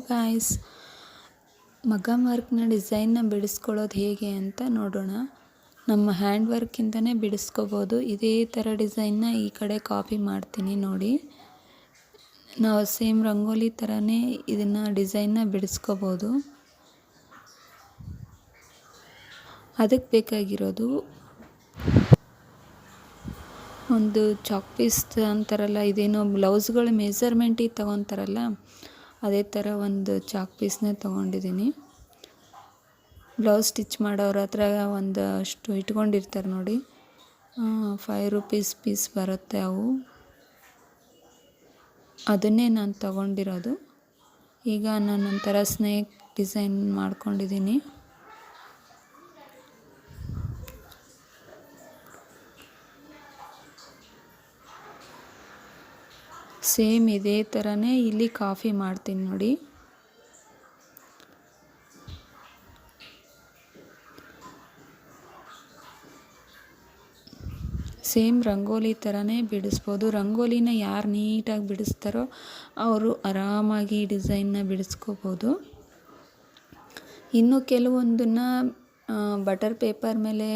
Guys, ಮಗ್ಗಮ್ ವರ್ಕ್ನ ಡಿಸೈನ್ನ ಬಿಡಿಸ್ಕೊಳ್ಳೋದು ಹೇಗೆ ಅಂತ ನೋಡೋಣ. ನಮ್ಮ ಹ್ಯಾಂಡ್ ವರ್ಕಿಂದನೇ ಬಿಡಿಸ್ಕೋಬೋದು. ಇದೇ ಥರ ಡಿಸೈನ್ನ ಈ ಕಡೆ ಕಾಪಿ ಮಾಡ್ತೀನಿ ನೋಡಿ. ನಾವು ಸೇಮ್ ರಂಗೋಲಿ ಥರನೇ ಇದನ್ನು ಡಿಸೈನ್ನ ಬಿಡಿಸ್ಕೋಬೋದು. ಅದಕ್ಕೆ ಬೇಕಾಗಿರೋದು ಒಂದು ಚಾಕ್ ಪೀಸ್ ಅಂತಾರಲ್ಲ, ಇದೇನೋ ಬ್ಲೌಸ್ಗಳ ಮೆಜರ್ಮೆಂಟಿಗೆ ತೊಗೊತಾರಲ್ಲ ಅದೇ ಥರ ಒಂದು ಚಾಕ್ ಪೀಸ್ನೇ ತೊಗೊಂಡಿದ್ದೀನಿ. ಬ್ಲೌಸ್ ಸ್ಟಿಚ್ ಮಾಡೋರ ಹತ್ರ ಒಂದಷ್ಟು ಇಟ್ಕೊಂಡಿರ್ತಾರೆ ನೋಡಿ, 5 ರೂಪೀಸ್ ಪೀಸ್ ಬರುತ್ತೆ ಅವು, ಅದನ್ನೇ ನಾನು ತಗೊಂಡಿರೋದು. ಈಗ ನಾನು ಒಂಥರ ಸ್ನೇಕ್ ಡಿಸೈನ್ ಮಾಡ್ಕೊಂಡಿದ್ದೀನಿ. ಸೇಮ್ ಇದೇ ಥರನೇ ಇಲ್ಲಿ ಕಾಪಿ ಮಾಡ್ತೀನಿ ನೋಡಿ. ಸೇಮ್ ರಂಗೋಲಿ ಥರನೇ ಬಿಡಿಸ್ಬೋದು. ರಂಗೋಲಿನ ಯಾರು ನೀಟಾಗಿ ಬಿಡಿಸ್ತಾರೋ ಅವರು ಆರಾಮಾಗಿ ಡಿಸೈನ್ನ ಬಿಡಿಸ್ಕೋಬೋದು. ಇನ್ನು ಕೆಲವೊಂದನ್ನು ಬಟರ್ ಪೇಪರ್ ಮೇಲೆ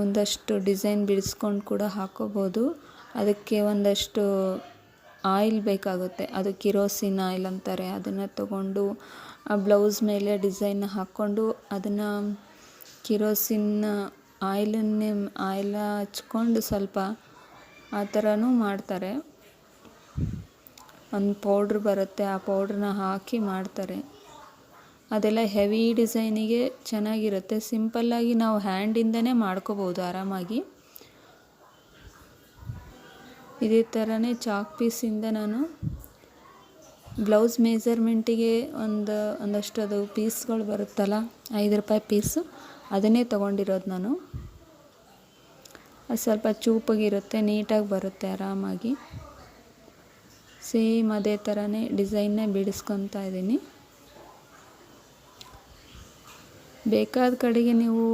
ಒಂದಷ್ಟು ಡಿಸೈನ್ ಬಿಡಿಸ್ಕೊಂಡು ಕೂಡ ಹಾಕೋಬೋದು. ಅದಕ್ಕೆ ಒಂದಷ್ಟು ಆಯಿಲ್ ಬೇಕಾಗುತ್ತೆ, ಅದು ಕಿರೋಸಿನ್ ಆಯಿಲ್ ಅಂತಾರೆ. ಅದನ್ನು ತಗೊಂಡು ಆ ಬ್ಲೌಸ್ ಮೇಲೆ ಡಿಸೈನ್ ಹಾಕ್ಕೊಂಡು ಅದನ್ನು ಕಿರೋಸಿನ್ ಆಯಿಲ್ ಹಚ್ಕೊಂಡು ಸ್ವಲ್ಪ ಆ ಥರನೂ ಮಾಡ್ತಾರೆ. ಒಂದು ಪೌಡ್ರ್ ಬರುತ್ತೆ, ಆ ಪೌಡ್ರನ್ನ ಹಾಕಿ ಮಾಡ್ತಾರೆ. ಅದೆಲ್ಲ ಹೆವಿ ಡಿಸೈನಿಗೆ ಚೆನ್ನಾಗಿರುತ್ತೆ. ಸಿಂಪಲ್ಲಾಗಿ ನಾವು ಹ್ಯಾಂಡಿಂದನೇ ಮಾಡ್ಕೋಬೋದು ಆರಾಮಾಗಿ. ಇದೇ ಥರನೇ ಚಾಕ್ ಪೀಸಿಂದ ನಾನು ಬ್ಲೌಸ್ ಮೆಜರ್ಮೆಂಟಿಗೆ ಒಂದಷ್ಟು ಅದು ಪೀಸ್ಗಳು ಬರುತ್ತಲ್ಲ, 5 ರೂಪಾಯಿ ಪೀಸು, ಅದನ್ನೇ ತೊಗೊಂಡಿರೋದು ನಾನು. ಅದು ಸ್ವಲ್ಪ ಚೂಪಾಗಿರುತ್ತೆ, ನೀಟಾಗಿ ಬರುತ್ತೆ ಆರಾಮಾಗಿ. ಸೇಮ್ ಅದೇ ಥರನೇ ಡಿಸೈನ್ನೇ ಬಿಡಿಸ್ಕೊತಾ ಇದ್ದೀನಿ. ಬೇಕಾದ ಕಡೆಗೆ ನೀವು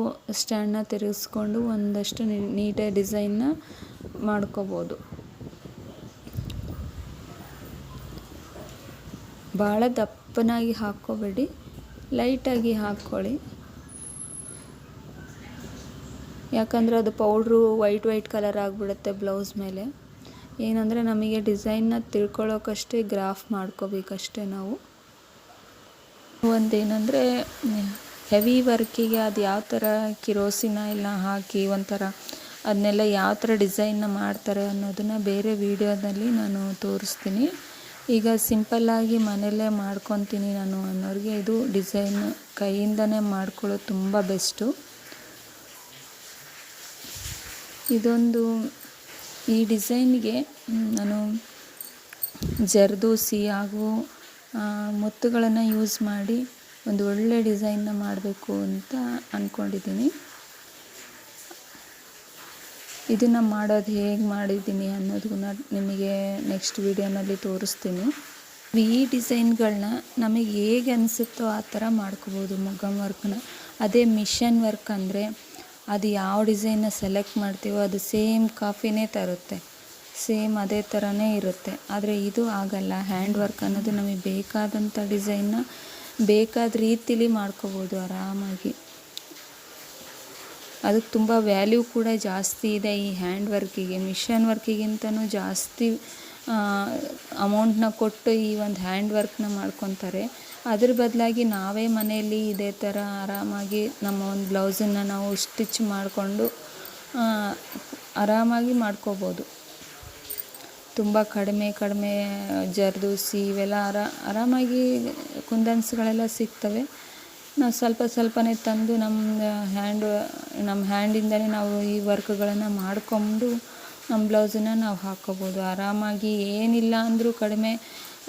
ಸ್ಟ್ಯಾಂಡನ್ನ ತಿರುಗಿಸ್ಕೊಂಡು ಒಂದಷ್ಟು ನೀಟಾಗಿ ಡಿಸೈನ್ನ ಮಾಡ್ಕೋಬೋದು. ಭಾಳ ದಪ್ಪನಾಗಿ ಹಾಕ್ಕೋಬೇಡಿ, ಲೈಟಾಗಿ ಹಾಕ್ಕೊಳ್ಳಿ. ಯಾಕಂದರೆ ಅದು ಪೌಡ್ರು ವೈಟ್ ಕಲರ್ ಆಗಿಬಿಡುತ್ತೆ ಬ್ಲೌಸ್ ಮೇಲೆ. ಏನಂದರೆ ನಮಗೆ ಡಿಸೈನ್ನ ತಿಳ್ಕೊಳ್ಳೋಕ್ಕಷ್ಟೇ ಗ್ರಾಫ್ ಮಾಡ್ಕೋಬೇಕಷ್ಟೇ ನಾವು. ಒಂದೇನೆಂದರೆ ಹೆವಿ ವರ್ಕಿಗೆ ಅದು ಯಾವ ಥರ ಕಿರೋಸಿನ ಎಲ್ಲ ಹಾಕಿ ಒಂಥರ ಅದನ್ನೆಲ್ಲ ಯಾವ ಥರ ಡಿಸೈನ್ನ ಮಾಡ್ತಾರೆ ಅನ್ನೋದನ್ನು ಬೇರೆ ವಿಡಿಯೋದಲ್ಲಿ ನಾನು ತೋರಿಸ್ತೀನಿ. ಈಗ ಸಿಂಪಲ್ಲಾಗಿ ಮನೆಯಲ್ಲೇ ಮಾಡ್ಕೊತೀನಿ ನಾನು ಅನ್ನೋರಿಗೆ ಇದು ಡಿಸೈನ್ ಕೈಯಿಂದನೇ ಮಾಡ್ಕೊಳ್ಳೋದು ತುಂಬ ಬೆಸ್ಟು. ಈ ಡಿಸೈನ್ಗೆ ನಾನು ಜರ್ದೋಸಿ ಹಾಗೂ ಮುತ್ತುಗಳನ್ನು ಯೂಸ್ ಮಾಡಿ ಒಂದು ಒಳ್ಳೆ ಡಿಸೈನ್ನ ಮಾಡಬೇಕು ಅಂತ ಅಂದ್ಕೊಂಡಿದ್ದೀನಿ. ಇದನ್ನು ಮಾಡೋದು ಹೇಗೆ ಮಾಡಿದ್ದೀನಿ ಅನ್ನೋದನ್ನ ನಿಮಗೆ ನೆಕ್ಸ್ಟ್ ವಿಡಿಯೋನಲ್ಲಿ ತೋರಿಸ್ತೀನಿ. ಈ ಡಿಸೈನ್ಗಳನ್ನ ನಮಗೆ ಹೇಗೆ ಅನಿಸುತ್ತೋ ಆ ಥರ ಮಾಡ್ಕೋಬೋದು ಮಗ್ಗಮ್ ವರ್ಕ್ನ. ಅದೇ ಮಿಷನ್ ವರ್ಕ್ ಅಂದರೆ ಅದು ಯಾವ ಡಿಸೈನ್ನ ಸೆಲೆಕ್ಟ್ ಮಾಡ್ತೀವೋ ಅದು ಸೇಮ್ ಕಾಪಿನೇ ತರುತ್ತೆ, ಸೇಮ್ ಅದೇ ಥರನೇ ಇರುತ್ತೆ. ಆದರೆ ಇದು ಆಗಲ್ಲ. ಹ್ಯಾಂಡ್ ವರ್ಕ್ ಅನ್ನೋದು ನಮಗೆ ಬೇಕಾದಂಥ ಡಿಸೈನ್ನ ಬೇಕಾದ ರೀತಿಲಿ ಮಾಡ್ಕೋಬೋದು ಆರಾಮಾಗಿ. ಅದಕ್ಕೆ ತುಂಬ ವ್ಯಾಲ್ಯೂ ಕೂಡ ಜಾಸ್ತಿ ಇದೆ ಈ ಹ್ಯಾಂಡ್ ವರ್ಕಿಗೆ. ಮಿಷನ್ ವರ್ಕಿಗಿಂತನೂ ಜಾಸ್ತಿ ಅಮೌಂಟನ್ನ ಕೊಟ್ಟು ಈ ಒಂದು ಹ್ಯಾಂಡ್ ವರ್ಕ್ನ ಮಾಡ್ಕೊತಾರೆ. ಅದ್ರ ಬದಲಾಗಿ ನಾವೇ ಮನೆಯಲ್ಲಿ ಇದೇ ಥರ ಆರಾಮಾಗಿ ನಮ್ಮ ಒಂದು ಬ್ಲೌಸನ್ನು ನಾವು ಸ್ಟಿಚ್ ಮಾಡಿಕೊಂಡು ಆರಾಮಾಗಿ ಮಾಡ್ಕೋಬೋದು. ತುಂಬ ಕಡಿಮೆ ಜರ್ದೋಸಿ ಇವೆಲ್ಲ ಆರಾಮಾಗಿ ಕುಂದನ್ಸ್ಗಳೆಲ್ಲ ಸಿಗ್ತವೆ. ನಾವು ಸ್ವಲ್ಪನೇ ತಂದು ನಮ್ಮ ಹ್ಯಾಂಡಿಂದಲೇ ನಾವು ಈ ವರ್ಕ್ಗಳನ್ನು ಮಾಡಿಕೊಂಡು ನಮ್ಮ ಬ್ಲೌಸನ್ನು ನಾವು ಹಾಕ್ಕೋಬೋದು ಆರಾಮಾಗಿ. ಏನಿಲ್ಲ ಅಂದರೂ ಕಡಿಮೆ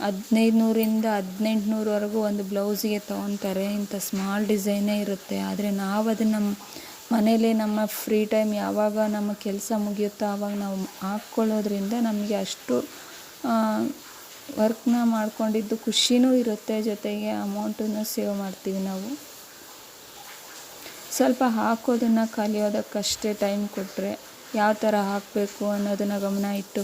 1500ರಿಂದ 1800ವರೆಗೂ ಒಂದು ಬ್ಲೌಸಿಗೆ ತೊಗೊತಾರೆ. ಇಂಥ ಸ್ಮಾಲ್ ಡಿಸೈನೇ ಇರುತ್ತೆ. ಆದರೆ ನಾವು ಅದನ್ನು ಮನೇಲೇ ನಮ್ಮ ಫ್ರೀ ಟೈಮ್ ಯಾವಾಗ ನಮ್ಮ ಕೆಲಸ ಮುಗಿಯುತ್ತೋ ಆವಾಗ ನಾವು ಹಾಕ್ಕೊಳ್ಳೋದ್ರಿಂದ ನಮಗೆ ಅಷ್ಟು ವರ್ಕ್ನ ಮಾಡ್ಕೊಂಡಿದ್ದು ಖುಷಿನೂ ಇರುತ್ತೆ, ಜೊತೆಗೆ ಅಮೌಂಟನ್ನು ಸೇವ್ ಮಾಡ್ತೀವಿ ನಾವು. ಸ್ವಲ್ಪ ಹಾಕೋದನ್ನು ಕಲಿಯೋದಕ್ಕಷ್ಟೇ ಟೈಮ್ ಕೊಟ್ಟರೆ ಯಾವ ಥರ ಹಾಕಬೇಕು ಅನ್ನೋದನ್ನು ಗಮನ ಇಟ್ಟು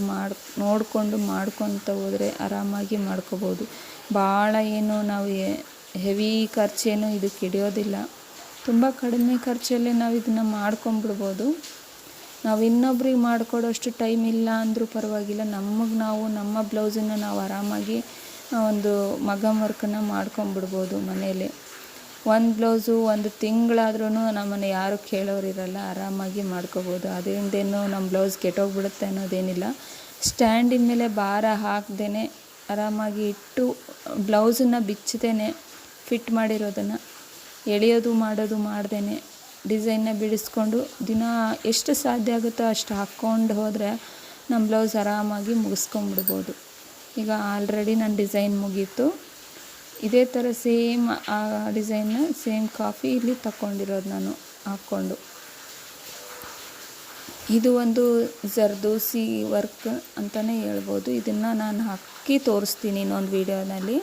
ನೋಡಿಕೊಂಡು ಮಾಡ್ಕೊತ ಹೋದರೆ ಆರಾಮಾಗಿ ಮಾಡ್ಕೋಬೋದು. ಭಾಳ ಏನು ನಾವು ಹೆವಿ ಖರ್ಚೇನು ಇದಕ್ಕೆ ಹಿಡಿಯೋದಿಲ್ಲ. ತುಂಬ ಕಡಿಮೆ ಖರ್ಚಲ್ಲೇ ನಾವು ಇದನ್ನು ಮಾಡ್ಕೊಂಬಿಡ್ಬೋದು. ನಾವು ಇನ್ನೊಬ್ರಿಗೆ ಮಾಡಿಕೊಡೋಷ್ಟು ಟೈಮ್ ಇಲ್ಲ ಅಂದರೂ ಪರವಾಗಿಲ್ಲ, ನಮಗೆ ನಾವು ನಮ್ಮ ಬ್ಲೌಸನ್ನು ನಾವು ಆರಾಮಾಗಿ ಒಂದು ಮಗಮ್ ವರ್ಕನ್ನು ಮಾಡ್ಕೊಂಬಿಡ್ಬೋದು ಮನೇಲಿ. ಒಂದು ಬ್ಲೌಸು ಒಂದು ತಿಂಗಳಾದ್ರೂ ನಮ್ಮನ್ನು ಯಾರು ಕೇಳೋರಿರಲ್ಲ, ಆರಾಮಾಗಿ ಮಾಡ್ಕೋಬೋದು. ಅದರಿಂದೇನು ನಮ್ಮ ಬ್ಲೌಸ್ ಕೆಟ್ಟೋಗ್ಬಿಡುತ್ತೆ ಅನ್ನೋದೇನಿಲ್ಲ. ಸ್ಟ್ಯಾಂಡಿನ ಮೇಲೆ ಭಾರ ಹಾಕ್ದೇ ಆರಾಮಾಗಿ ಇಟ್ಟು ಬ್ಲೌಸನ್ನು ಬಿಚ್ಚದೇ ಫಿಟ್ ಮಾಡಿರೋದನ್ನು ಎಳೆಯೋದು ಮಾಡೋದು ಮಾಡ್ದೇ ಡಿಸೈನ್ನ ಬಿಡಿಸ್ಕೊಂಡು ದಿನ ಎಷ್ಟು ಸಾಧ್ಯ ಆಗುತ್ತೋ ಅಷ್ಟು ಹಾಕ್ಕೊಂಡು ಹೋದರೆ ನಮ್ಮ ಬ್ಲೌಸ್ ಆರಾಮಾಗಿ ಮುಗಿಸ್ಕೊಂಬಿಡ್ಬೋದು. ಈಗ ಆಲ್ರೆಡಿ ನನ್ನ ಡಿಸೈನ್ ಮುಗೀತು. ಇದೇ ಥರ ಸೇಮ್ ಆ ಡಿಸೈನ್ನ ಸೇಮ್ ಕಾಪಿ ಇಲ್ಲಿ ತಗೊಂಡಿರೋದು ನಾನು ಹಾಕ್ಕೊಂಡು. ಇದು ಒಂದು ಜರ್ದೋಸಿ ವರ್ಕ್ ಅಂತಲೇ ಹೇಳ್ಬೋದು. ಇದನ್ನು ನಾನು ಹಾಕಿ ತೋರಿಸ್ತೀನಿ ಇನ್ನೊಂದು ವೀಡಿಯೋನಲ್ಲಿ.